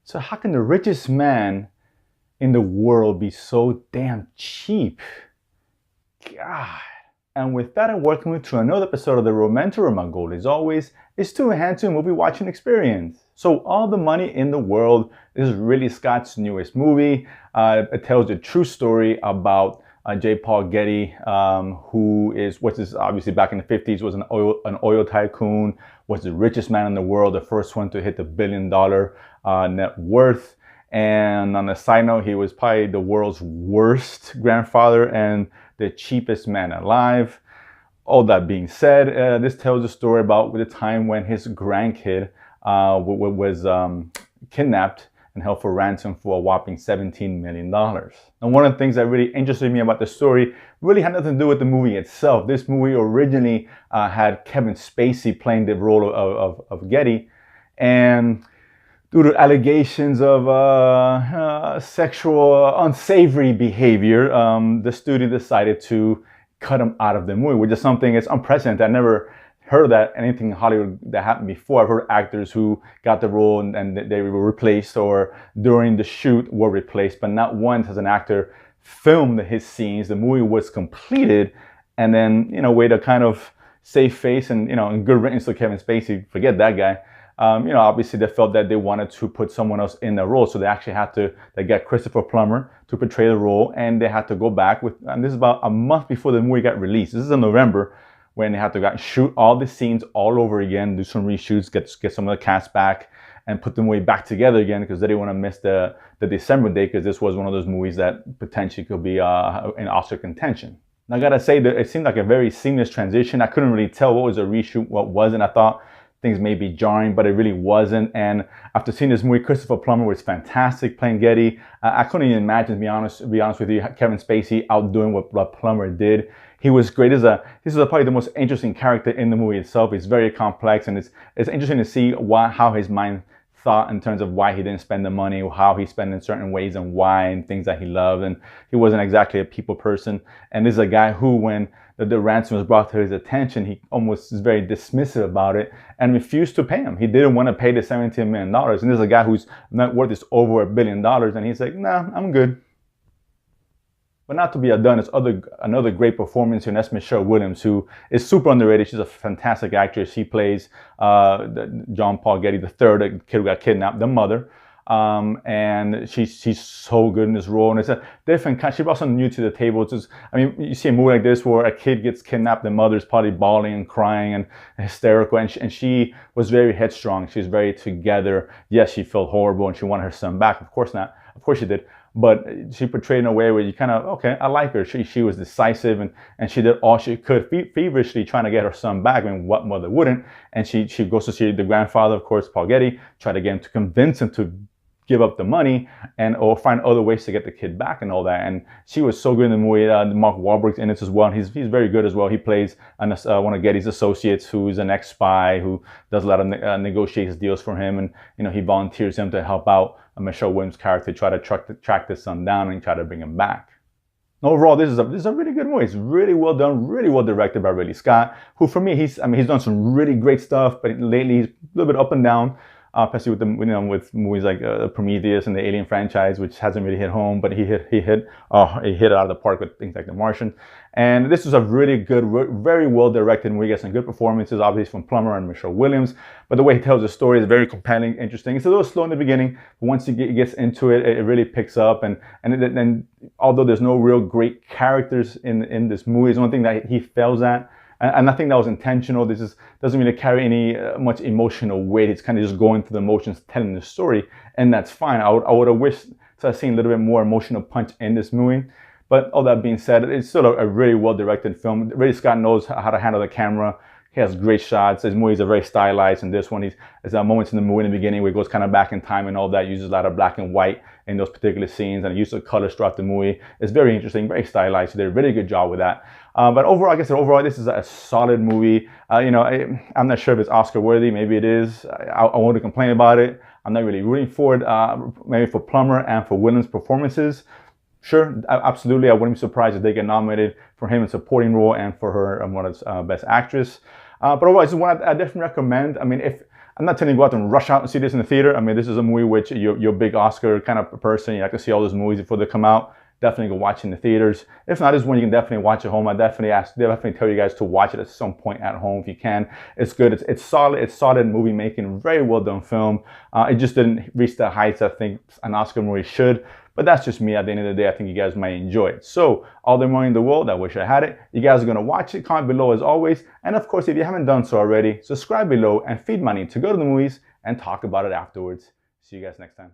So how can the richest man in the world be so damn cheap? God. And with that, I'm welcome you to another episode of The Romantic. My goal, as always, is to enhance your movie watching experience. So All the Money in the World is Ridley Scott's newest movie. It tells the true story about J. Paul Getty, which is obviously back in the 50s, was an oil tycoon, was the richest man in the world, the first one to hit the $1 billion net worth. And on a side note, he was probably the world's worst grandfather and the cheapest man alive. All that being said, this tells a story about the time when his grandkid was kidnapped and held for ransom for a whopping $17 million. And one of the things that really interested me about the story really had nothing to do with the movie itself. This movie originally had Kevin Spacey playing the role of Getty, and due to allegations of sexual unsavory behavior, the studio decided to cut him out of the movie, which is something that's unprecedented. I never heard that anything in Hollywood that happened before. I've heard actors who got the role and they were replaced, or during the shoot were replaced, but not once has an actor filmed his scenes. The movie was completed, and then, way to kind of save face and, and good riddance to Kevin Spacey, forget that guy. Obviously they felt that they wanted to put someone else in the role. So they actually had to, they got Christopher Plummer to portray the role, and they had to go back and this is about a month before the movie got released. This is in November, when they had to shoot all the scenes all over again, do some reshoots, get some of the cast back, and put the movie back together again, because they didn't want to miss the December date, because this was one of those movies that potentially could be in Oscar contention. Now, I gotta say that it seemed like a very seamless transition. I couldn't really tell what was a reshoot, what wasn't. I thought things may be jarring, but it really wasn't. And after seeing this movie, Christopher Plummer was fantastic playing Getty. I couldn't even imagine, to be honest with you, Kevin Spacey outdoing what Plummer did. He was great this is probably the most interesting character in the movie itself. It's very complex, and it's interesting to see how his mind thought in terms of why he didn't spend the money, how he spent in certain ways, and why, and things that he loved. And he wasn't exactly a people person. And this is a guy who, when the ransom was brought to his attention, he almost is very dismissive about it and refused to pay him. He didn't want to pay the $17 million. And this is a guy whose net worth is over $1 billion. And he's like, nah, I'm good. But not to be outdone, it's another great performance here, and that's Michelle Williams, who is super underrated. She's a fantastic actress. She plays John Paul Getty III, the kid who got kidnapped, the mother. And she's so good in this role, and it's a different kind. She brought something new to the table. You see a movie like this where a kid gets kidnapped, the mother's probably bawling and crying and hysterical, and she was very headstrong. She's very together. Yes, she felt horrible and she wanted her son back. Of course not. Of course she did. But she portrayed in a way where you kind of, okay, I like her. She was decisive, and she did all she could, feverishly trying to get her son back. I mean, what mother wouldn't? And she goes to see the grandfather, of course, Paul Getty, try to get him to convince him to give up the money or find other ways to get the kid back and all that. And she was so good in the movie. Mark Wahlberg's in it as well. And he's very good as well. He plays one of Getty's associates, who's an ex-spy who does a lot of negotiates deals for him. And he volunteers him to help out Michelle Williams' character, try to track the son down and try to bring him back. Overall, this is a really good movie. It's really well done, really well directed by Ridley Scott, who for me, he's done some really great stuff, but lately he's a little bit up and down. Especially with movies like Prometheus and the Alien franchise, which hasn't really hit home, but he hit it out of the park with things like The Martian. And this was a really good, very well directed movie. Got some good performances, obviously from Plummer and Michelle Williams. But the way he tells the story is very compelling, interesting. It's a little slow in the beginning, but once he gets into it, it really picks up. And although there's no real great characters in this movie, it's one thing that he fails at. And I think that was intentional. This doesn't really carry any much emotional weight. It's kind of just going through the motions, telling the story, and that's fine. I would have wished to have seen a little bit more emotional punch in this movie. But all that being said, it's still a really well-directed film. Ridley Scott knows how to handle the camera. He has great shots. His movies are very stylized. And this one, there's moments in the movie in the beginning where he goes kind of back in time and all that, uses a lot of black and white in those particular scenes, and uses colors throughout the movie. It's very interesting, very stylized. They did a really good job with that. But overall, this is a solid movie. I'm not sure if it's Oscar worthy. Maybe it is. I won't complain about it. I'm not really rooting for it. Maybe for Plummer and for Williams' performances. Sure, absolutely. I wouldn't be surprised if they get nominated for him in supporting role and for her one as Best Actress. But otherwise, one I definitely recommend. I mean, if I'm not telling you to go out and rush out and see this in the theater. I mean, this is a movie which you're a big Oscar kind of person. You like to see all those movies before they come out. Definitely go watch it in the theaters. If not, this one you can definitely watch at home. I definitely tell you guys to watch it at some point at home if you can. It's good. It's solid. It's solid movie making. Very well done film. It just didn't reach the heights I think an Oscar movie should. But that's just me. At the end of the day, I think you guys might enjoy it. So, all the money in the world, I wish I had it. You guys are going to watch it. Comment below as always. And of course, if you haven't done so already, subscribe below and feed money to go to the movies and talk about it afterwards. See you guys next time.